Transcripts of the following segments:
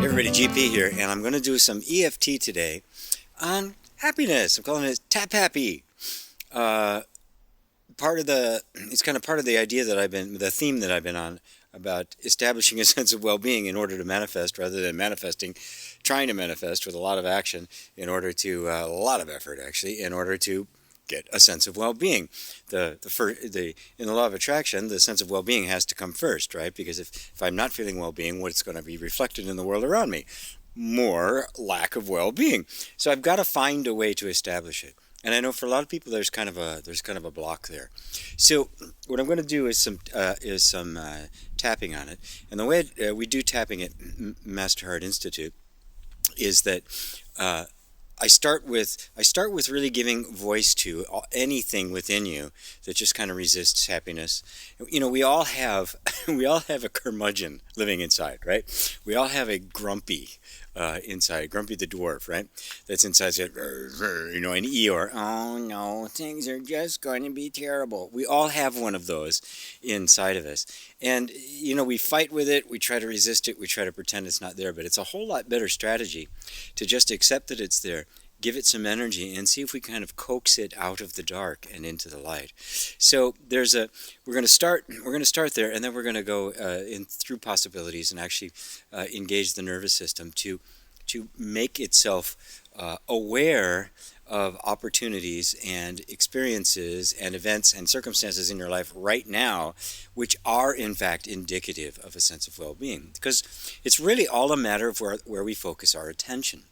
Everybody, GP here, and I'm going to do some EFT today on happiness. I'm calling it Tap Happy. It's kind of part of the idea that the theme that I've been on about establishing a sense of well-being in order to manifest, rather than trying to manifest with a lot of action a lot of effort actually, in order to get a sense of well-being. In the law of attraction, the sense of well-being has to come first, right? Because if I'm not feeling well-being, what's going to be reflected in the world around me? More lack of well-being. So I've got to find a way to establish it. And I know for a lot of people, there's kind of a block there. So what I'm going to do is some tapping on it. And the way we do tapping at Master Heart Institute is that I start with really giving voice to anything within you that just kind of resists happiness. You know, we all have a curmudgeon living inside, right? We all have a grumpy inside, Grumpy the dwarf, right? That's inside, an Eeyore. Oh no, things are just going to be terrible. We all have one of those inside of us. And, we fight with it, we try to resist it, we try to pretend it's not there, but it's a whole lot better strategy to just accept that it's there, give it some energy, and see if we kind of coax it out of the dark and into the light. So we're going to start there, and then we're going to go through possibilities and actually engage the nervous system to make itself aware of opportunities and experiences and events and circumstances in your life right now, which are in fact indicative of a sense of well-being. Because it's really all a matter of where we focus our attention.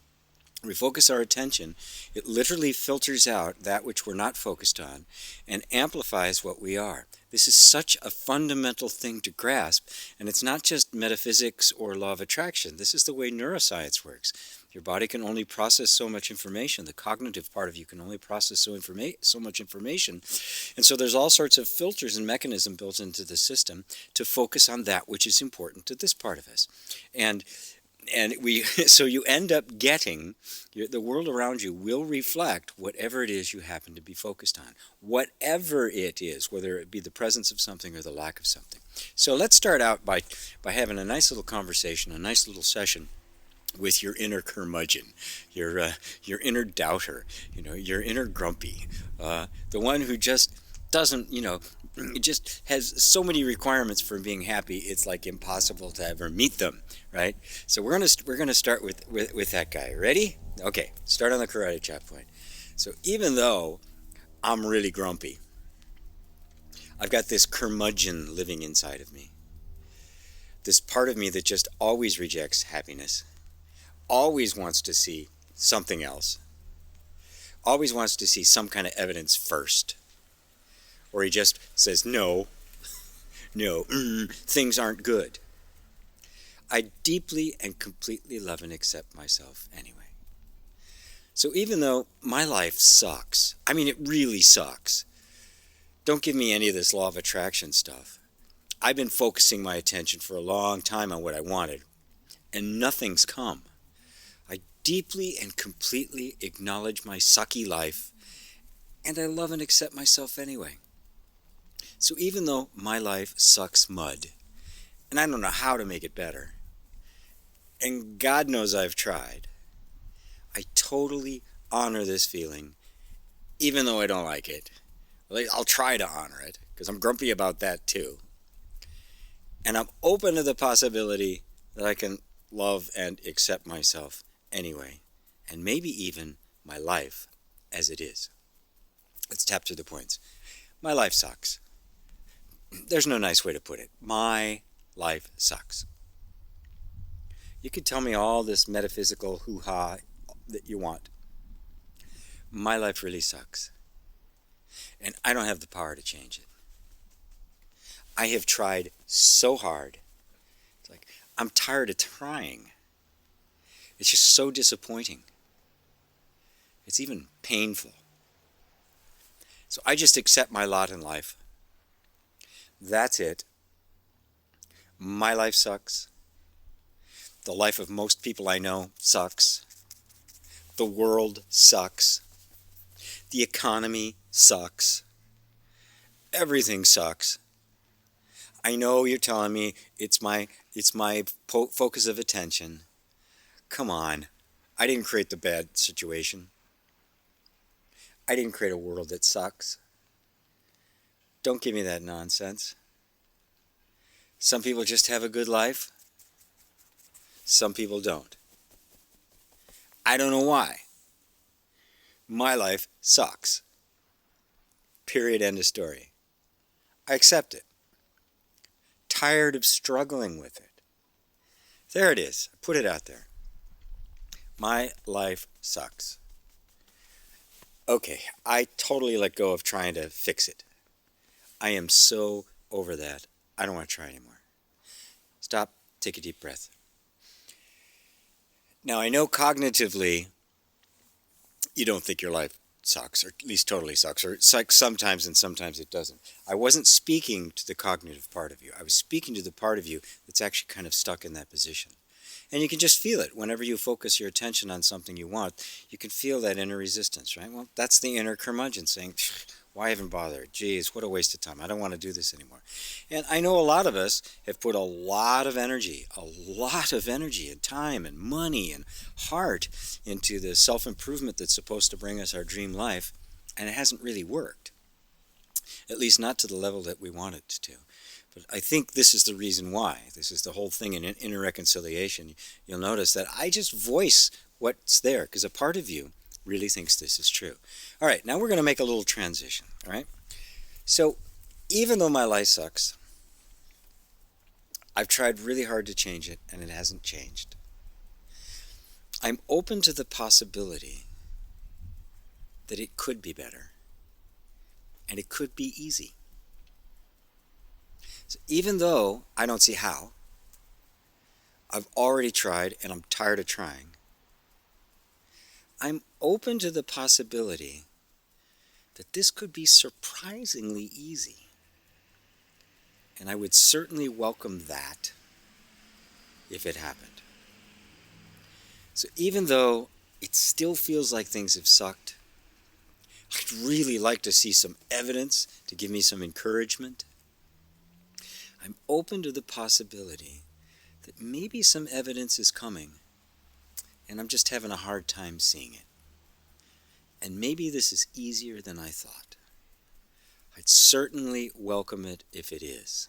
When we focus our attention, it literally filters out that which we're not focused on and amplifies what we are. This is such a fundamental thing to grasp, and it's not just metaphysics or law of attraction. This is the way neuroscience works. Your body can only process so much information. The cognitive part of you can only process so much information. And so there's all sorts of filters and mechanisms built into the system to focus on that which is important to this part of us. So you end up getting, the world around you will reflect whatever it is you happen to be focused on. Whatever it is, whether it be the presence of something or the lack of something. So let's start out by having a nice little conversation, a nice little session with your inner curmudgeon, your inner doubter, your inner grumpy, the one who just doesn't, it just has so many requirements for being happy, it's like impossible to ever meet them, right? So we're gonna start with that guy. Ready? Okay, start on the karate chop point. So even though I'm really grumpy, I've got this curmudgeon living inside of me. This part of me that just always rejects happiness, always wants to see something else, always wants to see some kind of evidence first. Or he just says, no, things aren't good. I deeply and completely love and accept myself anyway. So even though my life sucks, I mean it really sucks, don't give me any of this law of attraction stuff. I've been focusing my attention for a long time on what I wanted, and nothing's come. I deeply and completely acknowledge my sucky life, and I love and accept myself anyway. So even though my life sucks mud, and I don't know how to make it better, and God knows I've tried, I totally honor this feeling, even though I don't like it. I'll try to honor it, because I'm grumpy about that too. And I'm open to the possibility that I can love and accept myself anyway, and maybe even my life as it is. Let's tap through the points. My life sucks. There's no nice way to put it. My life sucks. You could tell me all this metaphysical hoo-ha that you want. My life really sucks. And I don't have the power to change it. I have tried so hard. It's like, I'm tired of trying. It's just so disappointing. It's even painful. So I just accept my lot in life. That's it. My life sucks. The life of most people I know sucks. The world sucks. The economy sucks. Everything sucks. I know you're telling me it's my focus of attention. come on. I didn't create the bad situation. I didn't create a world that sucks. Don't give me that nonsense. Some people just have a good life. Some people don't. I don't know why. My life sucks. Period. End of story. I accept it. Tired of struggling with it. There it is. I put it out there. My life sucks. Okay, I totally let go of trying to fix it. I am so over that. I don't want to try anymore. Stop. Take a deep breath. Now, I know cognitively you don't think your life sucks, or at least totally sucks, or it sucks sometimes and sometimes it doesn't. I wasn't speaking to the cognitive part of you. I was speaking to the part of you that's actually kind of stuck in that position. And you can just feel it. Whenever you focus your attention on something you want, you can feel that inner resistance, right? Well, that's the inner curmudgeon saying, why even bother? Geez, what a waste of time. I don't want to do this anymore. And I know a lot of us have put a lot of energy and time and money and heart into the self-improvement that's supposed to bring us our dream life, and it hasn't really worked. At least not to the level that we want it to. But I think this is the reason why. This is the whole thing in inner reconciliation. You'll notice that I just voice what's there because a part of you really thinks this is true. All right, now we're going to make a little transition, all right? So even though my life sucks, I've tried really hard to change it, and it hasn't changed. I'm open to the possibility that it could be better, and it could be easy. So even though I don't see how, I've already tried, and I'm tired of trying, I'm open to the possibility that this could be surprisingly easy. And I would certainly welcome that if it happened. So even though it still feels like things have sucked, I'd really like to see some evidence to give me some encouragement. I'm open to the possibility that maybe some evidence is coming, and I'm just having a hard time seeing it. And maybe this is easier than I thought. I'd certainly welcome it if it is.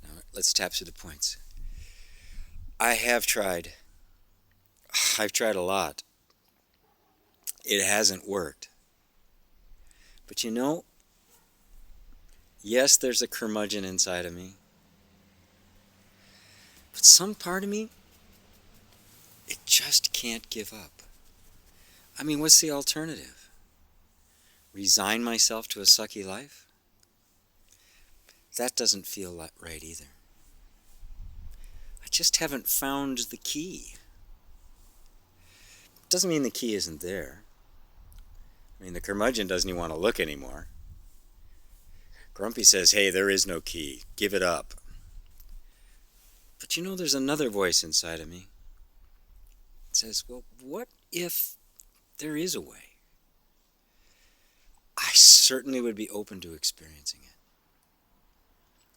Now, let's tap through the points. I have tried. I've tried a lot. It hasn't worked. But you know, yes, there's a curmudgeon inside of me. But some part of me, it just can't give up. I mean, what's the alternative? Resign myself to a sucky life? That doesn't feel right either. I just haven't found the key. Doesn't mean the key isn't there. I mean, the curmudgeon doesn't even want to look anymore. Grumpy says, hey, there is no key. Give it up. But you know, there's another voice inside of me. It says, well, what if there is a way? I certainly would be open to experiencing it.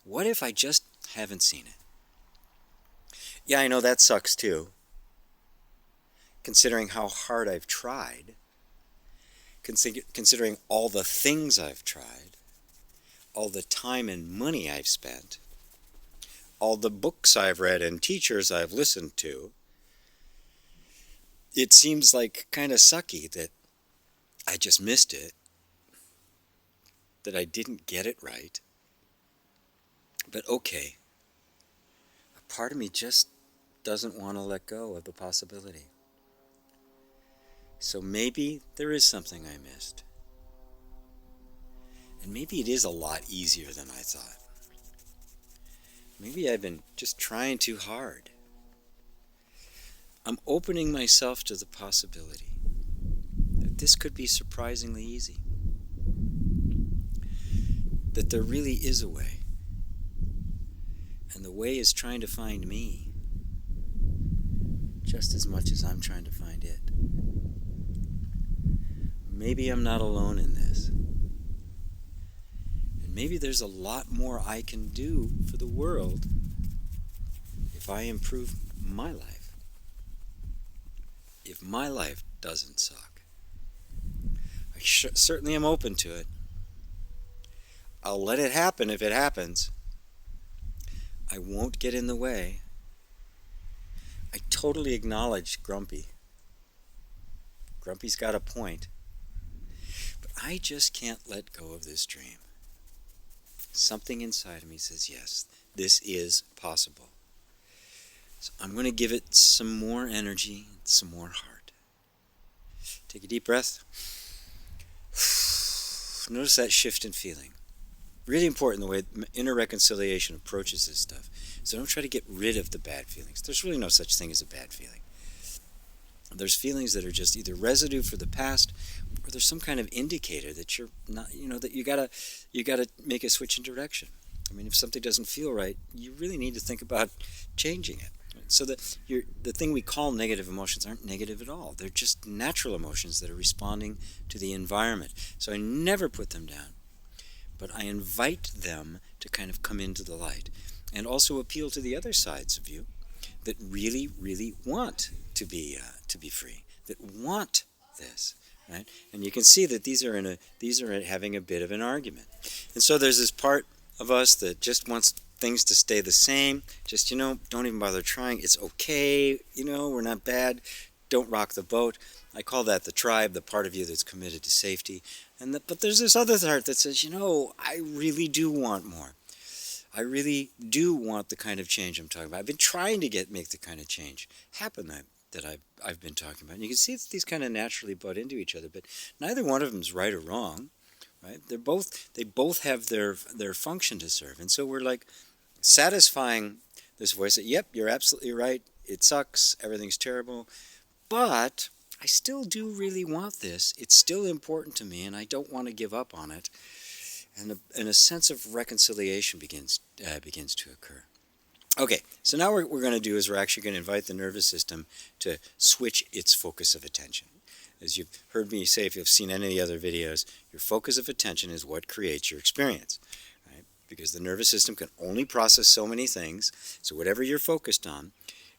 What if I just haven't seen it? Yeah, I know that sucks too. Considering how hard I've tried, considering all the things I've tried, all the time and money I've spent, all the books I've read and teachers I've listened to, it seems like kind of sucky that I just missed it, that I didn't get it right. But okay, a part of me just doesn't want to let go of the possibility. So maybe there is something I missed. And maybe it is a lot easier than I thought. Maybe I've been just trying too hard. I'm opening myself to the possibility that this could be surprisingly easy. That there really is a way. And the way is trying to find me just as much as I'm trying to find it. Maybe I'm not alone in this. And maybe there's a lot more I can do for the world if I improve my life. if my life doesn't suck, I certainly am open to it. I'll let it happen if it happens. I won't get in the way. I totally acknowledge Grumpy. Grumpy's got a point. But I just can't let go of this dream. Something inside of me says, yes, this is possible. So I'm going to give it some more energy, some more heart. Take a deep breath. Notice that shift in feeling. Really important the way inner reconciliation approaches this stuff. So don't try to get rid of the bad feelings. There's really no such thing as a bad feeling. There's feelings that are just either residue for the past, or there's some kind of indicator that you're not, that you gotta make a switch in direction. I mean, if something doesn't feel right, you really need to think about changing it. So the thing we call negative emotions aren't negative at all. They're just natural emotions that are responding to the environment. So I never put them down, but I invite them to kind of come into the light, and also appeal to the other sides of you that really, really want to be free, that want this, right? And you can see that these are having a bit of an argument. And so there's this part of us that just wants things to stay the same. Just, don't even bother trying. It's okay. We're not bad. Don't rock the boat. I call that the tribe, the part of you that's committed to safety. But there's this other part that says, I really do want more. I really do want the kind of change I'm talking about. I've been trying to make the kind of change happen that I've been talking about. And you can see that these kind of naturally butt into each other, but neither one of them is right or wrong, right? They both have their function to serve. And so we're like satisfying this voice that, yep, you're absolutely right. It sucks. Everything's terrible. But I still do really want this. It's still important to me, and I don't want to give up on it. And a sense of reconciliation begins to occur. Okay, so now what we're going to do is we're actually going to invite the nervous system to switch its focus of attention. As you've heard me say, if you've seen any of the other videos, your focus of attention is what creates your experience, right? Because the nervous system can only process so many things, so whatever you're focused on,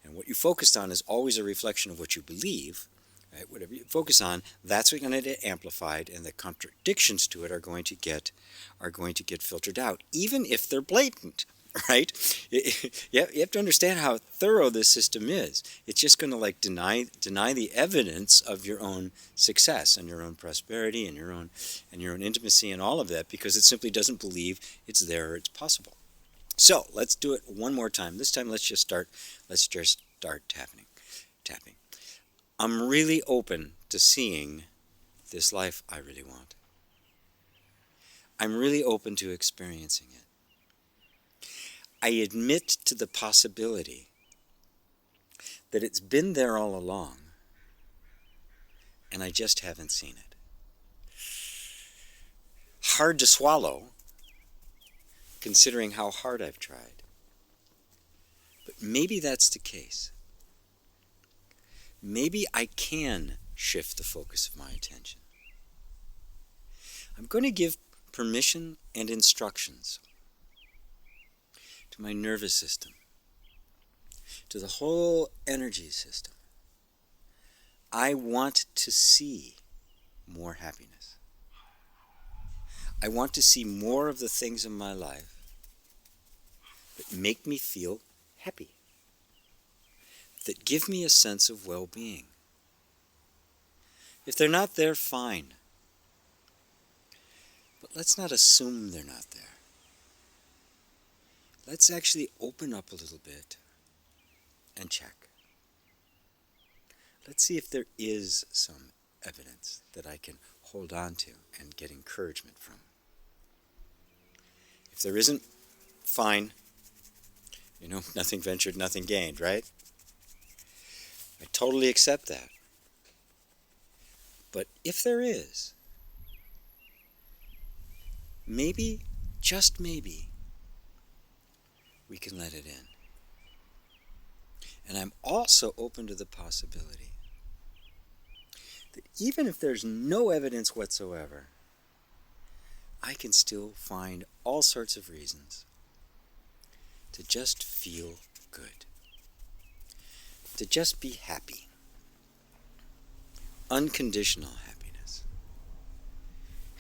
and what you focused on is always a reflection of what you believe, right? Whatever you focus on, that's going to get amplified, and the contradictions to it are going to get filtered out, even if they're blatant. Right? You have to understand how thorough this system is. It's just going to deny the evidence of your own success and your own prosperity and your own intimacy and all of that, because it simply doesn't believe it's there or it's possible. So let's do it one more time. This time let's just start tapping. I'm really open to seeing this life I really want. I'm really open to experiencing it. I admit to the possibility that it's been there all along, and I just haven't seen it. Hard to swallow, considering how hard I've tried. But maybe that's the case. Maybe I can shift the focus of my attention. I'm going to give permission and instructions to my nervous system, to the whole energy system. I want to see more happiness. I want to see more of the things in my life that make me feel happy, that give me a sense of well-being. If they're not there, fine. But let's not assume they're not there. Let's actually open up a little bit and check. Let's see if there is some evidence that I can hold on to and get encouragement from. If there isn't, fine. Nothing ventured, nothing gained, right? I totally accept that. But if there is, maybe, just maybe, we can let it in. And I'm also open to the possibility that even if there's no evidence whatsoever, I can still find all sorts of reasons to just feel good, to just be happy. unconditional happiness.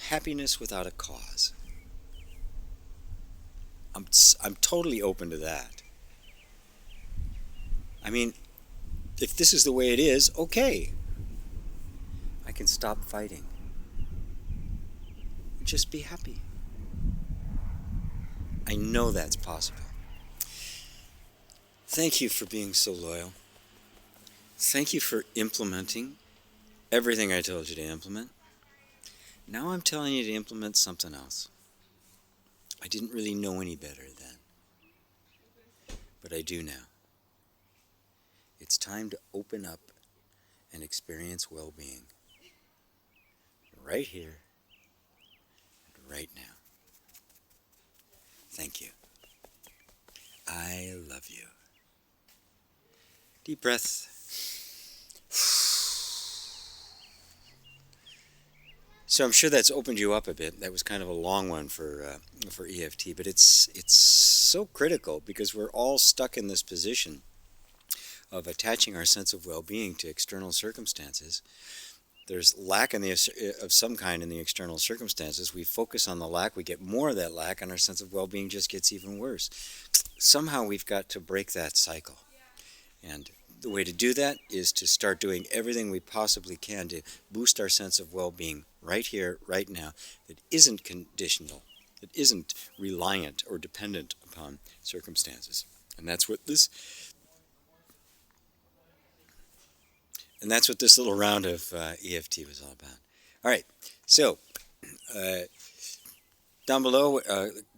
Happiness without a cause. I'm totally open to that. I mean, if this is the way it is, okay. I can stop fighting. Just be happy. I know that's possible. Thank you for being so loyal. Thank you for implementing everything I told you to implement. Now I'm telling you to implement something else. I didn't really know any better then, but I do now. It's time to open up and experience well-being. Right here, right now. Thank you. I love you. Deep breath. So I'm sure that's opened you up a bit. That was kind of a long one for EFT, but it's so critical because we're all stuck in this position of attaching our sense of well-being to external circumstances. There's lack of some kind in the external circumstances. We focus on the lack, we get more of that lack, and our sense of well-being just gets even worse. Somehow we've got to break that cycle. And the way to do that is to start doing everything we possibly can to boost our sense of well-being right here, right now, that isn't conditional, that isn't reliant or dependent upon circumstances. And that's what this little round of EFT was all about. All right, so down below,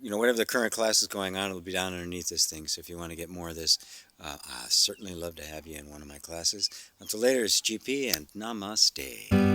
whatever the current class is going on, it'll be down underneath this thing. So if you want to get more of this, I certainly love to have you in one of my classes. Until later, it's GP and Namaste.